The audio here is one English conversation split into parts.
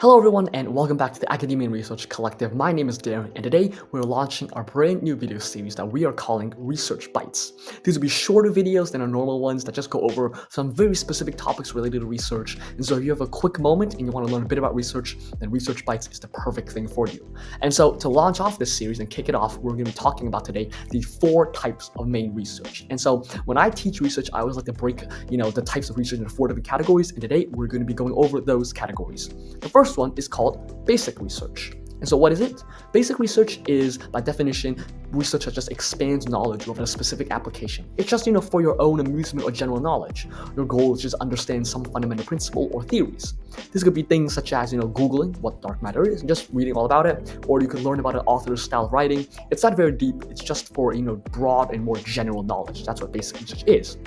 Hello everyone and welcome back to the Academia and Research Collective. My name is Darren and today we're launching our brand new video series that we are calling Research Bites. These will be shorter videos than our normal ones that just go over some very specific topics related to research. And so if you have a quick moment and you want to learn a bit about research, then Research Bites is the perfect thing for you. And so to launch off this series and kick it off, we're going to be talking about today the 4 types of main research. And so when I teach research, I always like to break, the types of research into 4 different categories. And today we're going to be going over those categories. The first one is called basic research. And so what is it? Basic research is, by definition, research that just expands knowledge within a specific application. It's just, for your own amusement or general knowledge. Your goal is just understand some fundamental principle or theories. This could be things such as, Googling what dark matter is and just reading all about it, or you could learn about an author's style of writing. It's not very deep. It's just for, broad and more general knowledge. That's what basic research is.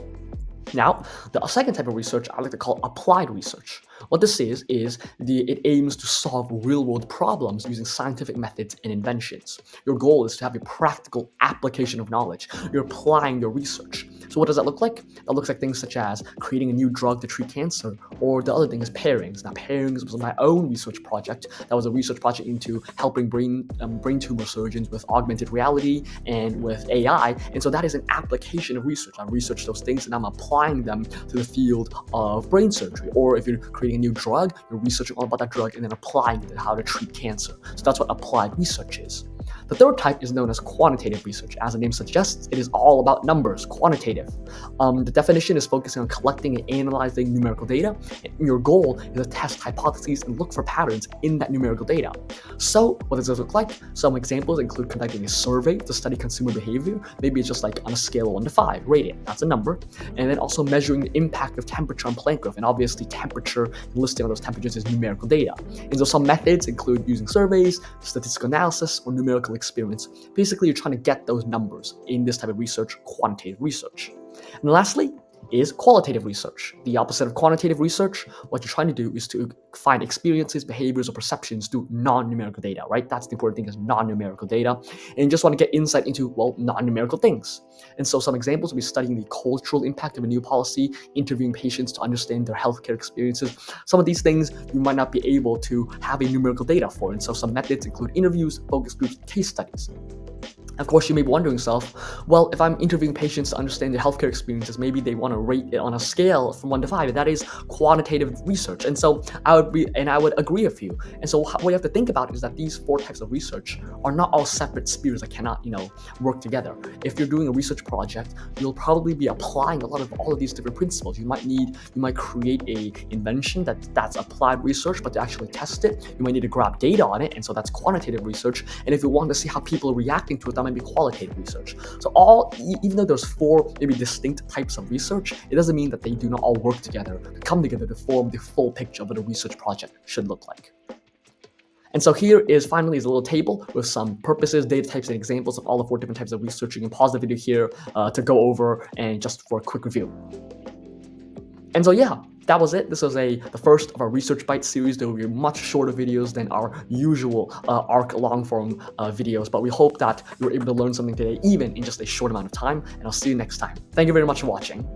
Now, the second type of research I like to call applied research. What this is it aims to solve real-world problems using scientific methods and inventions. Your goal is to have a practical application of knowledge. You're applying your research. So what does that look like? That looks like things such as creating a new drug to treat cancer, or the other thing is pairings. Now, pairings was my own research project. That was a research project into helping brain tumor surgeons with augmented reality and with AI. And so that is an application of research. I researched those things and I'm applying them to the field of brain surgery. Or if you're creating a new drug, you're researching all about that drug and then applying it to how to treat cancer. So that's what applied research is. The third type is known as quantitative research. As the name suggests, it is all about numbers, quantitative. The definition is focusing on collecting and analyzing numerical data. And your goal is to test hypotheses and look for patterns in that numerical data. So what does this look like? Some examples include conducting a survey to study consumer behavior. Maybe it's just like on a scale of 1 to 5, rate it. That's a number. And then also measuring the impact of temperature on plant growth. And obviously temperature and listing of those temperatures is numerical data. And so some methods include using surveys, statistical analysis, or numerical experiments. Basically, you're trying to get those numbers in this type of research, quantitative research. And lastly is qualitative research. The opposite of quantitative research, what you're trying to do is to find experiences, behaviors, or perceptions through non-numerical data, right? That's the important thing, is non-numerical data. And you just want to get insight into, non-numerical things. And so some examples will be studying the cultural impact of a new policy, interviewing patients to understand their healthcare experiences. Some of these things you might not be able to have a numerical data for. And so some methods include interviews, focus groups, case studies. Of course, you may be wondering yourself, well, if I'm interviewing patients to understand their healthcare experiences, maybe they want to rate it on a scale from 1 to 5. That is quantitative research. And so I would agree with you. And so what you have to think about is that these 4 types of research are not all separate spheres that cannot, work together. If you're doing a research project, you'll probably be applying a lot of all of these different principles. You might create a invention that's applied research, but to actually test it, you might need to grab data on it. And so that's quantitative research. And if you want to see how people are reacting to it, that might be qualitative research. So even though there's 4 maybe distinct types of research, it doesn't mean that they do not all work together, come together to form the full picture of what a research project should look like. And so here is a little table with some purposes, data types, and examples of all the 4 different types of research. You can pause the video here to go over and just for a quick review. And so that was it. This was the first of our Research Bites series. There will be much shorter videos than our usual ARC long-form videos, but we hope that you were able to learn something today, even in just a short amount of time, and I'll see you next time. Thank you very much for watching.